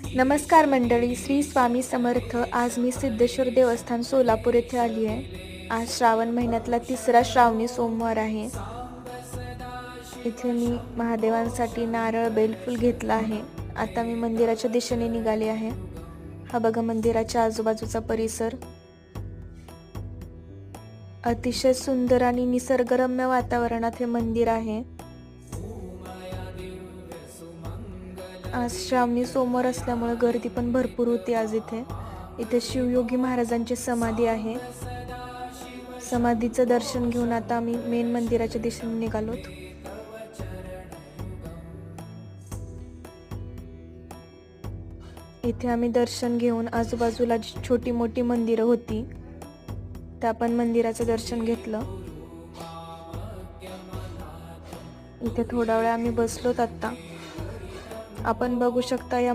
नमस्कार मंडळी, श्री स्वामी समर्थ. आज मी सिद्धेश्वर देवस्थान सोलापूर येथे आली आहे. आज श्रावण महिन्यातला तिसरा श्रावणी सोमवार आहे. इथे मी महादेवांसाठी नारळ बेलफूल घेतला आहे. आता मी मंदिराच्या दिशेने निघाले आहे. हा बघा मंदिराच्या आजूबाजूचा परिसर. अतिशय सुंदर आणि निसर्गरम्य वातावरणात हे मंदिर आहे. आज श्रावणी सोमवार असल्यामुळे गर्दी पण भरपूर होती आज इथे शिवयोगी महाराजांची समाधी आहे. समाधीचं दर्शन घेऊन आता आम्ही मेन मंदिराच्या दिशेने निघालोत. इथे आम्ही दर्शन घेऊन आजूबाजूला छोटी मोठी मंदिरं होती, त्या पण मंदिराचं दर्शन घेतलं. इथे थोडा वेळ आम्ही बसलोत. आता आपण बघू शकता या